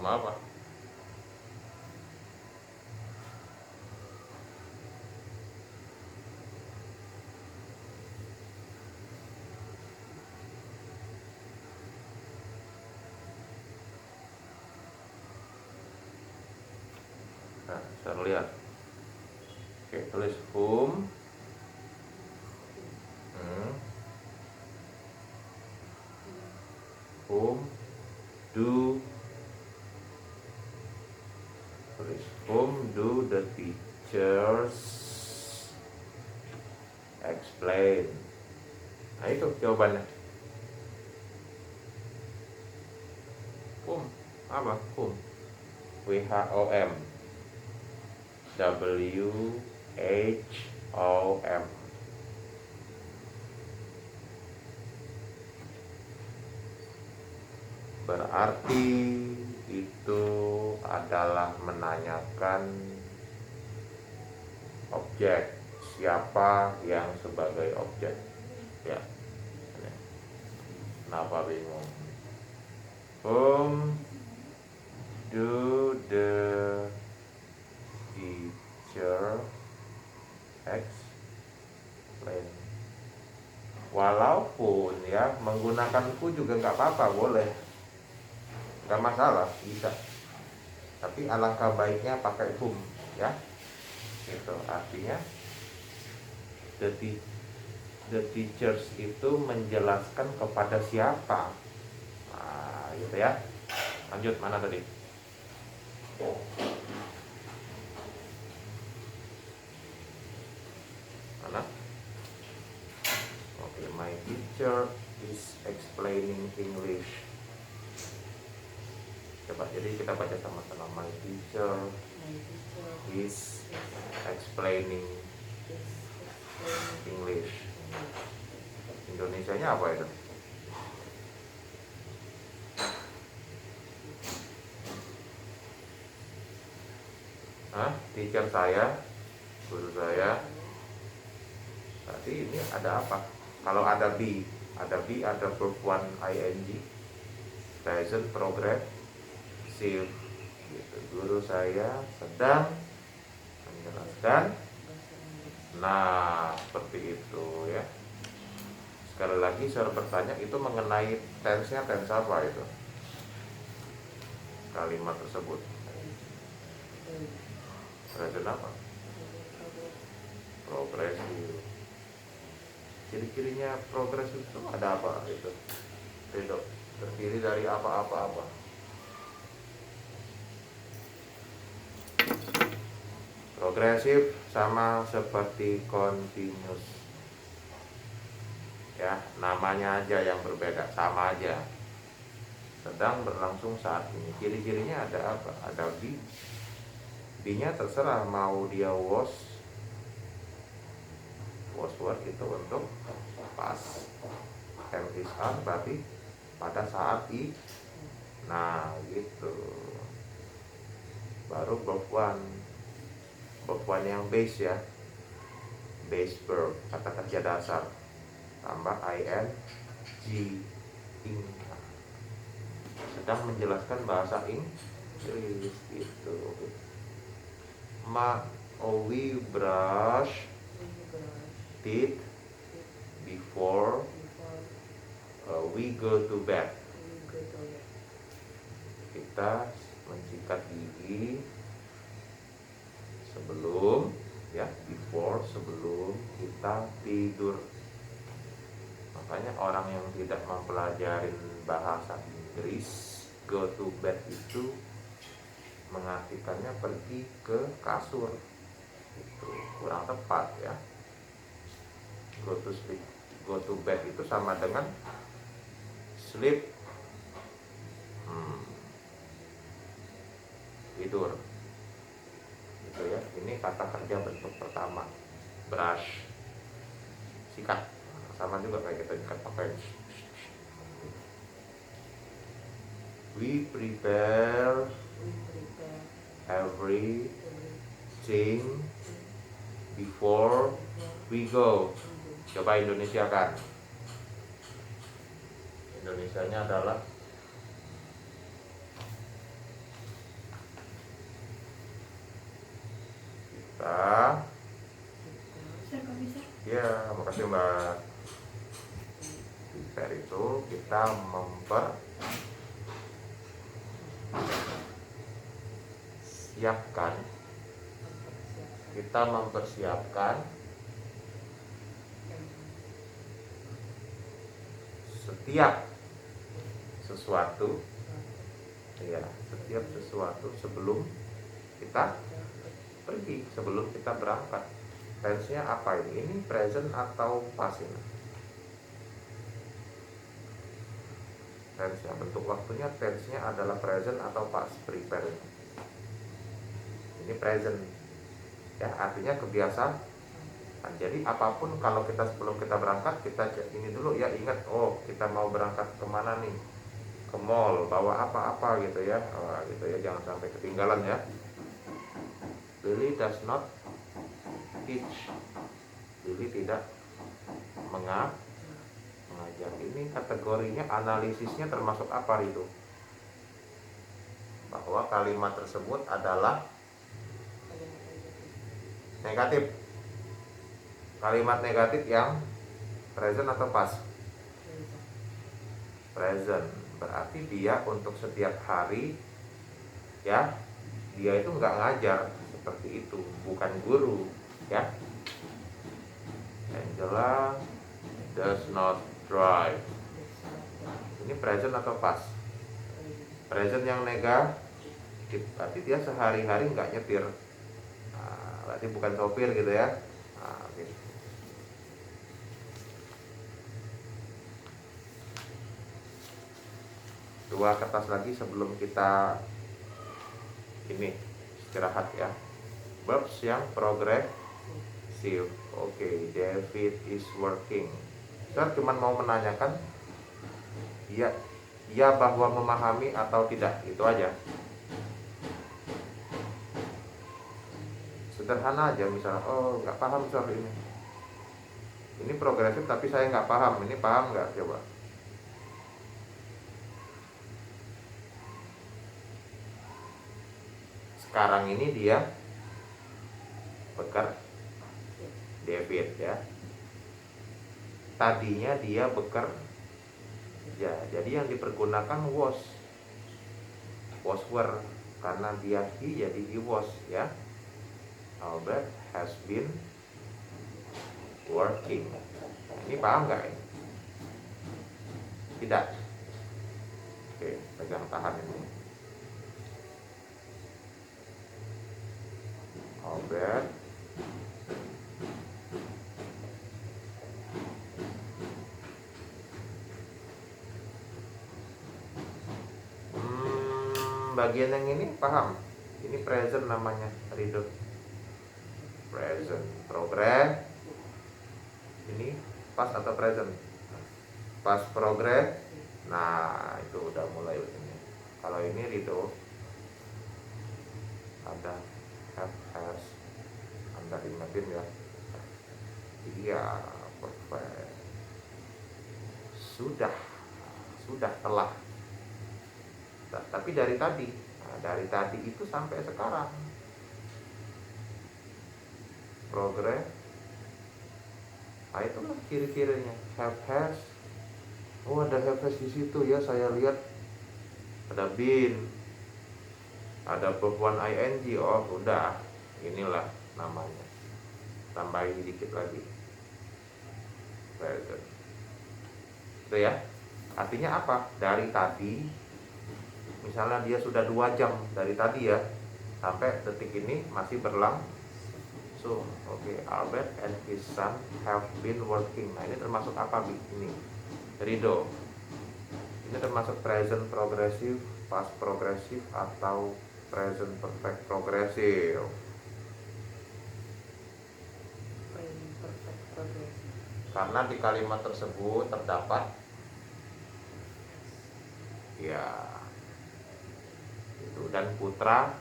Home apa? Nah, saya lihat. Oke, tulis whom. Whom do tulis whom do the teachers explain. Nah, itu jawabannya. Whom apa? Whom. WHOM. WHOM. Berarti itu adalah menanyakan objek, siapa yang sebagai objek. Ya. Kenapa bingung? Whom do the teacher explain? Walaupun ya menggunakan ku juga nggak apa-apa, boleh, nggak masalah, bisa. Tapi alangkah baiknya pakai whom, ya. Itu artinya the teachers itu menjelaskan kepada siapa. Nah, gitu ya. Lanjut, mana tadi? Mana? Oke, my teacher is explaining English. Coba, jadi kita baca sama-sama. My teacher is explaining English. Indonesianya apa itu? Teacher saya, guru saya. Berarti ini ada apa? Kalau ada be, ada verb 1 ing, present progressive. Gitu. Guru saya sedang menjelaskan. Nah, seperti itu ya. Sekali lagi saya bertanya, itu mengenai tense-nya, tense apa itu? Kalimat tersebut. Present apa? Progressive. Ciri-cirinya progressive itu ada apa itu? Ridho, terdiri dari apa-apa-apa. Progresif sama seperti continuous. Ya, namanya aja yang berbeda, sama aja. Sedang berlangsung saat ini. Ciri-cirinya ada apa? Ada be. Be-nya terserah mau dia was word itu untuk pas. Am is are berarti pada saat i. Nah, gitu. Baru verb 1. Verb 1 yang base ya. Base verb, kata kerja dasar. Tambah ing, ing. Sedang menjelaskan bahasa Inggris gitu. We brush teeth before we go to bed. Kita mensikat gigi sebelum ya, before, sebelum kita tidur. Makanya orang yang tidak mempelajari bahasa Inggris, go to bed itu mengartikannya pergi ke kasur. Itu kurang tepat ya. Go to sleep, go to bed itu sama dengan sleep, tidur. Gitu ya. Ini kata kerja bentuk pertama. Brush, sikat. Sama juga kayak kita sikat pakai. We prepare everything before we go. Coba Indonesia kan. Indonesianya adalah Ya, makasih Mbak. Prepare itu kita mempersiapkan setiap sesuatu, ya, setiap sesuatu sebelum kita pergi, sebelum kita berangkat. Tense-nya apa ini? Ini present atau past ini? Tense-nya, bentuk waktunya tense-nya adalah present atau past? Prepare ini present, ya, artinya kebiasaan. Nah, jadi apapun kalau kita sebelum kita berangkat kita ini dulu ya, ingat, oh kita mau berangkat kemana nih, ke mall, bawa apa-apa gitu ya, gitu ya, jangan sampai ketinggalan ya. Lily does not teach. Lily tidak mengajar. Ini kategorinya analisisnya termasuk apa itu? Bahwa kalimat tersebut adalah negatif. Kalimat negatif yang present atau past? Present. Berarti dia untuk setiap hari, ya, dia itu nggak ngajar seperti itu, bukan guru, ya. Angela does not drive. Ini present atau past? Present yang negatif, berarti dia sehari-hari nggak nyetir. Nah, berarti bukan sopir gitu ya. Nah, okay. Dua kertas lagi sebelum kita ini istirahat ya. Verbs yang progressive. Oke, David is working. Saya cuma mau menanyakan, ya bahwa memahami atau tidak, itu aja. Sederhana aja, misalnya, oh nggak paham soal ini. Ini progresif tapi saya nggak paham. Ini paham nggak? Coba. Sekarang ini dia bekerja, David ya. Tadinya dia bekerja, jadi yang dipergunakan was were, karena dia he jadi he was ya. Albert has been working. Ini paham nggak ini? Tidak. Oke, pegang tahan ini. Albert bagian yang ini paham. Ini present namanya, Rido. Present. Progress. Ini past atau present? Past progress. Nah, itu udah mulai ini. Kalau ini Rido ada have, has, Anda ingetin ya. Iya, perfect. Sudah telah. Nah, tapi dari tadi, dari tadi itu sampai sekarang. Progress. Nah, itulah ciri-cirinya. Have, has. Oh, ada have, has di situ ya. Saya lihat ada been, ada verb 1 ing. Oh, udah. Inilah namanya. Tambahin dikit lagi. Present. Itu ya. Artinya apa? Dari tadi, misalnya dia sudah 2 jam dari tadi ya, sampai detik ini masih berlangsung. Oke, Albert and his son have been working. Nah, ini termasuk apa ini? Rido. Ini termasuk present progressive, past progressive, atau present perfect progressive. Karena di kalimat tersebut terdapat ya itu, dan putranya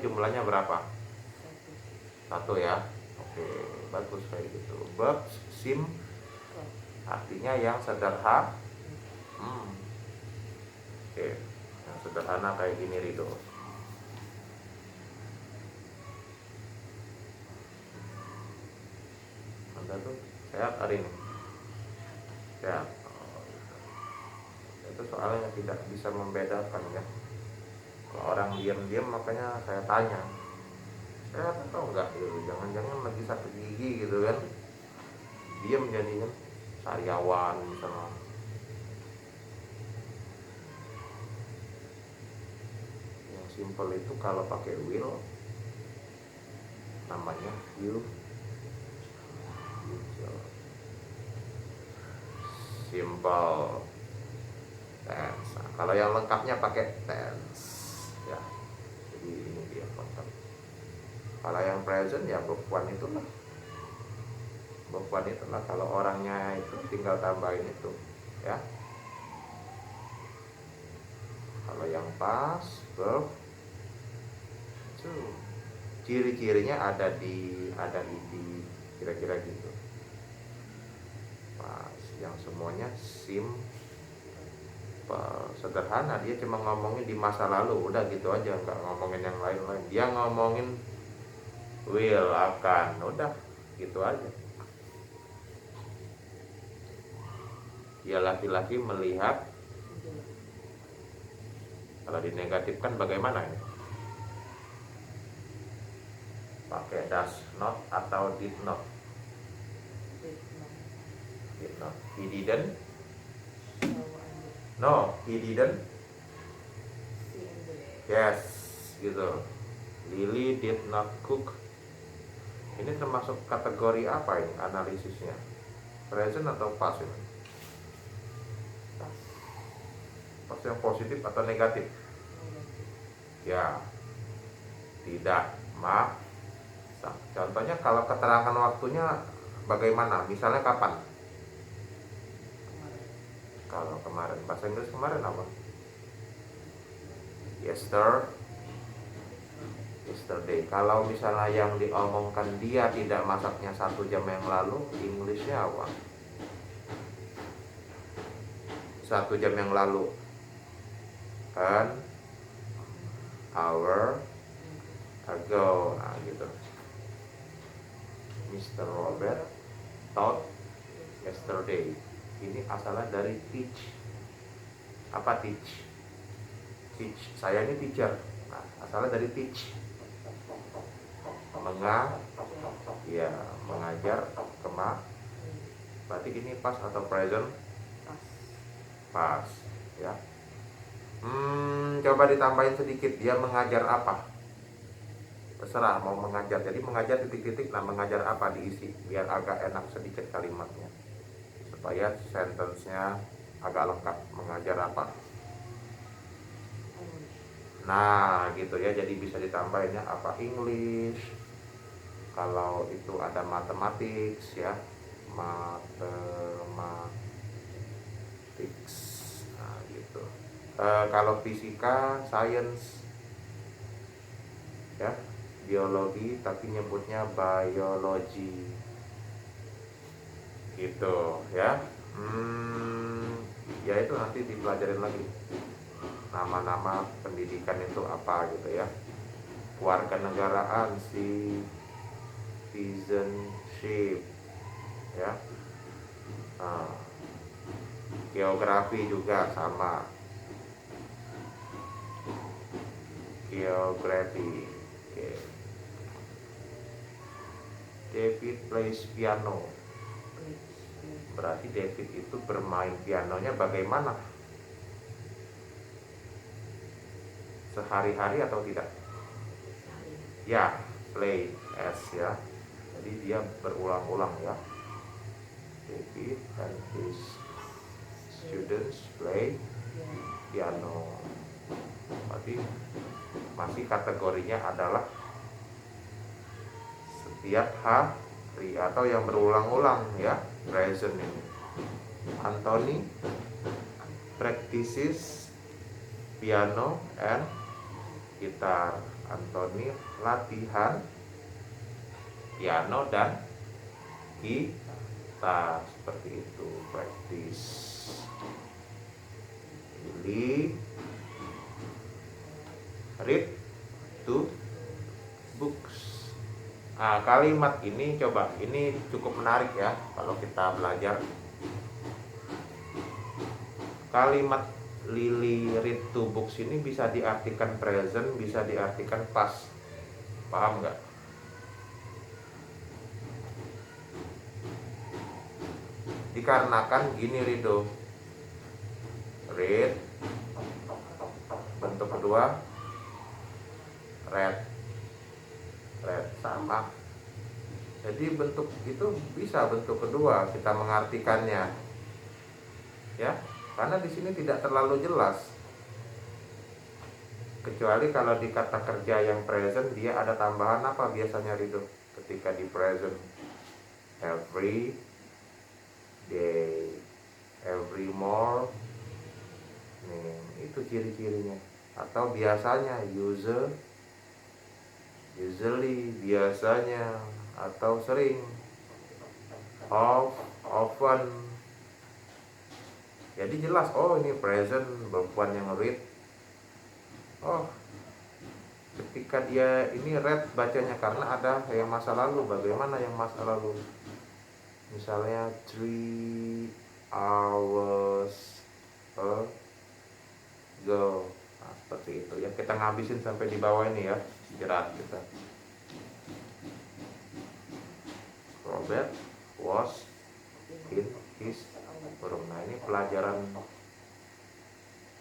jumlahnya berapa? 1 ya. Oke, bagus kayak gitu. Verbs sim artinya yang sederhana. Oke, yang sederhana kayak gini Rido. Anda tuh sehat hari ini? Sehat. Oh, gitu. Itu soalnya tidak bisa membedakan ya. Kalau orang diam-diam makanya saya tanya, sehat atau enggak gitu. Jangan-jangan lagi sakit gigi gitu kan. Diam jadinya, sariawan misalnya. Yang simple itu kalau pakai will namanya simple tense. Nah, kalau yang lengkapnya pakai tense ya. Jadi ini dia konsep. Kalau yang present ya verb one itulah. Verb one itulah, kalau orangnya itu tinggal tambahin itu ya. Kalau yang past verb two, ciri-cirinya ada di kira-kira gitu. Pas yang semuanya simple, sederhana, dia cuma ngomongin di masa lalu, udah gitu aja, nggak ngomongin yang lain-lain. Dia ngomongin will, akan, udah gitu aja. Dia laki-laki melihat. Kalau dinegatifkan bagaimana ini? Pakai does not atau did not? Did not. He didn't. No, he didn't. Yes, gitu. Lily did not cook. Ini termasuk kategori apa ini analisisnya? Present atau past ini? Past yang positif atau negatif? Ya, tidak masak. Contohnya kalau keterangan waktunya bagaimana? Misalnya kapan? Kalau kemarin, bahasa Inggris kemarin apa? Yesterday. Kalau misalnya yang diomongkan dia tidak masaknya 1 jam yang lalu, Englishnya apa? 1 jam yang lalu. An hour ago. Nah gitu. Mr. Robert taught yesterday. Ini asalnya dari teach. Apa teach? Teach. Saya ini teacher. Nah, asalnya dari teach. Mengajar berarti ini past atau present? Past ya. Coba ditambahin sedikit, dia mengajar apa? Terserah mau mengajar. Jadi mengajar titik-titik, nah mengajar apa diisi biar agak enak sedikit kalimatnya, supaya sentence-nya agak lengkap. Mengajar apa? Nah gitu ya, jadi bisa ditambahin ya, apa English. Kalau itu ada mathematics ya, mathematics. Nah gitu. Kalau fisika, science ya, biologi tapi nyebutnya biology gitu ya. Ya itu nanti dipelajarin lagi nama-nama pendidikan itu apa gitu ya. Kewarganegaraan, citizenship ya. Geografi juga sama, geografi. Okay. David plays piano. Berarti David itu bermain pianonya bagaimana? Sehari-hari atau tidak? Ya, play as ya. Jadi dia berulang-ulang ya. David and his students play piano. Berarti masih kategorinya adalah setiap hari atau yang berulang-ulang ya, present ini. Anthony practices piano and gitar. Anthony latihan piano dan gitar, seperti itu. Practice. Lily read 2 books. Nah, kalimat ini coba, ini cukup menarik ya kalau kita belajar. Kalimat Lily read two books ini bisa diartikan present, bisa diartikan past. Paham nggak? Dikarenakan gini Rido, read, bentuk kedua read, read sama. Jadi bentuk itu bisa bentuk kedua kita mengartikannya, ya, karena di sini tidak terlalu jelas. Kecuali kalau di kata kerja yang present dia ada tambahan apa biasanya Rido? Ketika di present, every day, every more, nih itu ciri-cirinya. Atau biasanya usually, biasanya, atau sering, often. Jadi jelas, oh ini present, perempuan yang read. Oh, ketika dia ini read bacanya karena ada yang masa lalu. Bagaimana yang masa lalu? Misalnya 3 hours ago. Nah, seperti itu ya, kita ngabisin sampai di bawah ini ya, istirahat kita. Robert was in his room. Nah, ini pelajaran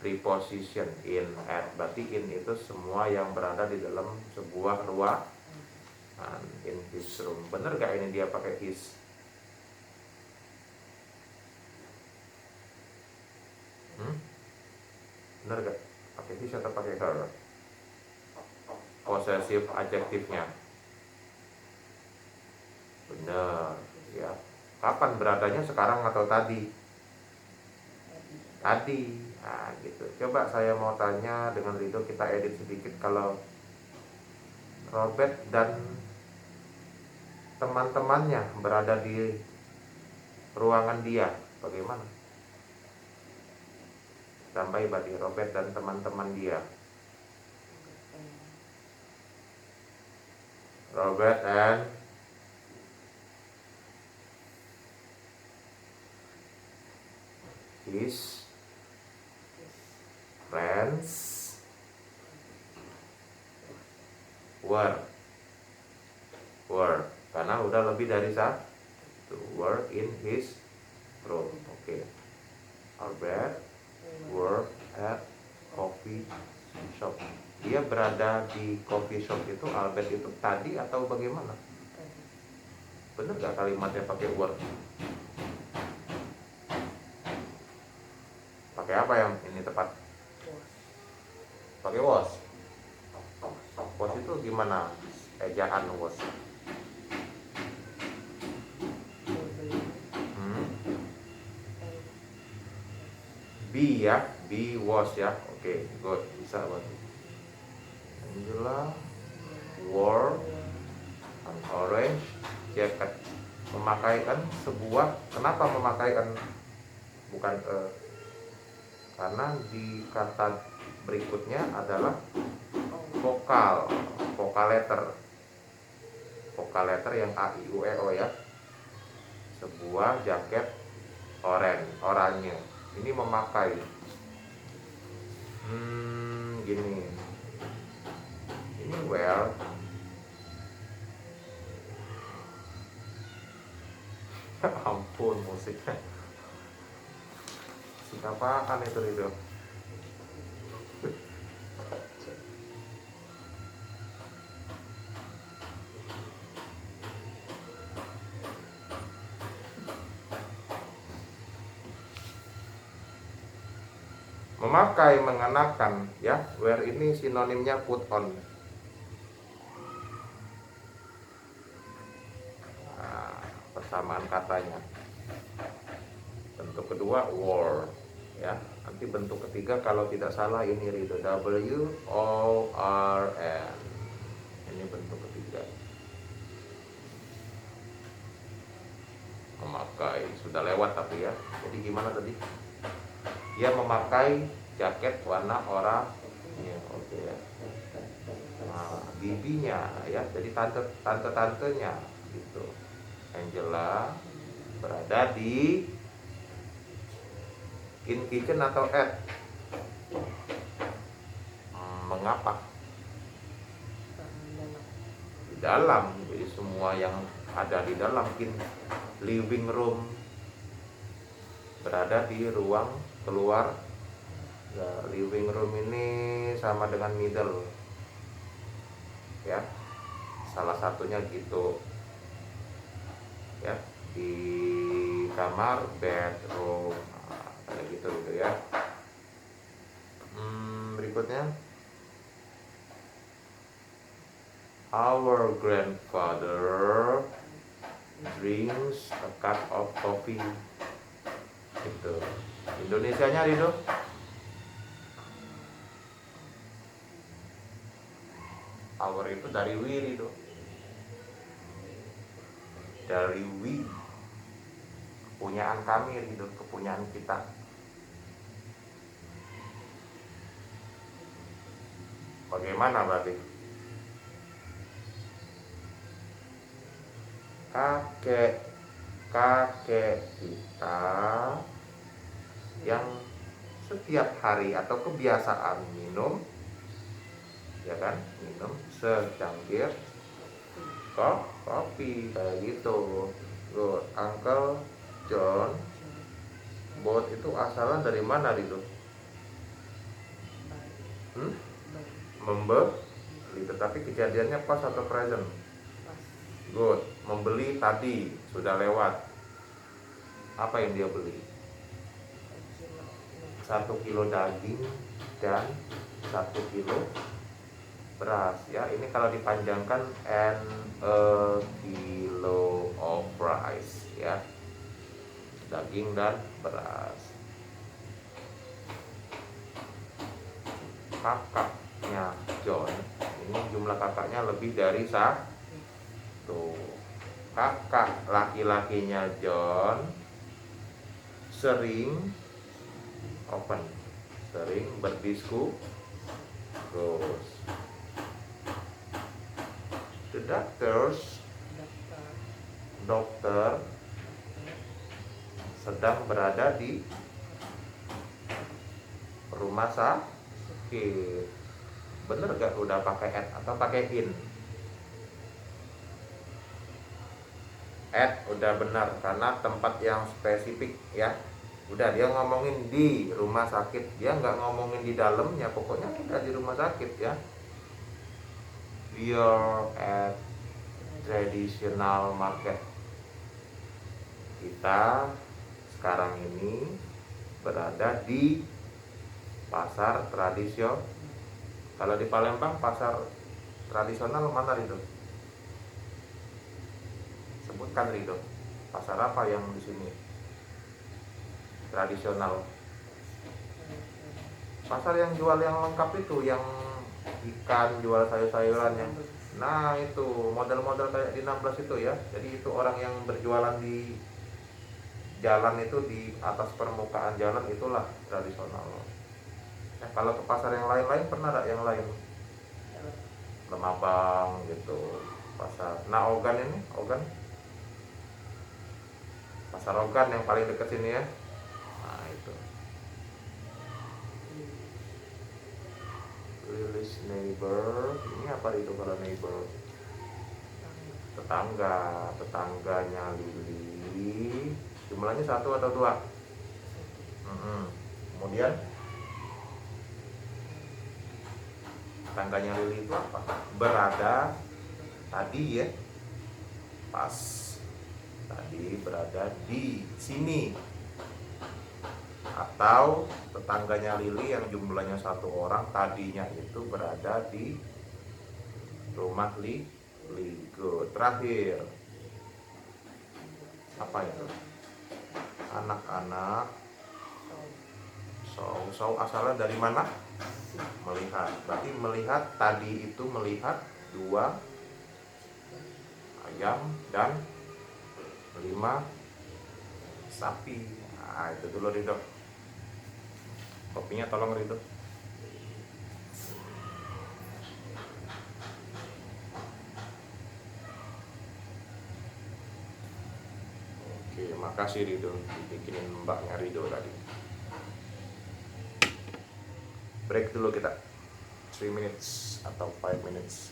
preposition in, at. Berarti in itu semua yang berada di dalam sebuah ruangan. In his room. Bener gak ini dia pakai his? Bener gak? Pakai his atau pakai her? Possessive adjektifnya. Bener ya. Kapan beradanya, sekarang atau tadi? Tadi. Nah gitu. Coba saya mau tanya dengan Rido, kita edit sedikit. Kalau Robert dan teman-temannya berada di ruangan dia, bagaimana? Tambahi berarti Robert dan teman-teman dia. Robert and his friends were, karena udah lebih dari satu, were in his room. Oke. Albert were at coffee shop. Dia berada di coffee shop itu, Albert itu tadi atau bagaimana? Bener gak kalimatnya pakai were? Pakai apa yang ini tepat? Pakai was. Was itu gimana? Ejaan was. Be ya, be was ya. Oke, good, bisa berarti. Angela wore an orange jacket. Memakaikan sebuah, kenapa memakaikan bukan karena di kata berikutnya adalah vokal letter yang a i u e o ya. Sebuah jaket oranye. Ini memakai. Gini. Ini wear. Ampun musiknya. Musik apaan itu Rido? Memakai, mengenakan ya. Wear ini sinonimnya put on. Nah, persamaan katanya. Bentuk kedua wore ya. Nanti bentuk ketiga kalau tidak salah ini Rido, W O R N. Ini bentuk ketiga. Memakai sudah lewat tapi ya. Jadi gimana tadi? Dia memakai jaket warna oranye. Oke ya. Nah, bibinya ya, jadi tantenya gitu. Angela berada di in kitchen atau at? Mengapa? Di dalam. Jadi semua yang ada di dalam living room, berada di ruang keluar. Nah, living room ini sama dengan middle ya, salah satunya gitu ya, di kamar bedroom, kayak gitu ya. Berikutnya, our grandfather drinks a cup of coffee. Gitu. Indonesianya Rido? Our itu dari we Rido. Dari we. Kepunyaan kami Rido, kepunyaan kita. Bagaimana berarti? Kakek kita yang setiap hari atau kebiasaan minum, ya kan, minum secangkir kopi kayak gitu. Good. Uncle John boat itu asalnya dari mana itu? Membeli, tetapi kejadiannya pas atau present? Good. Membeli tadi sudah lewat. Apa yang dia beli? 1 kilo daging dan 1 kilo beras ya. Ini kalau dipanjangkan and a kilo of rice ya. Daging dan beras. Kakaknya John, ini jumlah kakaknya lebih dari satu. Kakak laki-lakinya John sering berdiskusi. The dokter sedang berada di rumah sakit. Bener gak udah pakai at atau pakai in? At udah benar karena tempat yang spesifik ya. Udah, dia ngomongin di rumah sakit, dia nggak ngomongin di dalamnya, pokoknya udah di rumah sakit ya. We are at traditional market. Kita sekarang ini berada di pasar tradisional. Kalau di Palembang pasar tradisional mana itu? Sebutkan Rido, pasar apa yang di sini tradisional? Pasar yang jual yang lengkap itu, yang ikan, jual sayur-sayuran yang, nah itu model-model kayak di 16 itu ya. Jadi itu orang yang berjualan di jalan itu, di atas permukaan jalan, itulah tradisional. Nah, kalau ke pasar yang lain-lain pernah gak yang lain? Lemabang gitu, pasar. Nah Ogan ini, pasar Ogan yang paling dekat sini ya. Nah itu Lily's neighbor. Ini apa itu kalau neighbor? Tetangganya Lily. Jumlahnya 1 atau 2? Kemudian tetangganya Lily itu apa? Berada tadi ya, pas tadi berada di sini. Atau tetangganya Lily yang jumlahnya 1 orang tadinya itu berada di rumah Ligo. Terakhir apa itu? Anak-anak. So asalnya dari mana? Melihat. Berarti melihat tadi itu melihat 2 ayam dan 5 sapi. Nah itu dulu Rido. Kopinya tolong Rido. Makasih Rido, dibikinin mbaknya Rido tadi. Break dulu kita 3 minutes atau 5 minutes.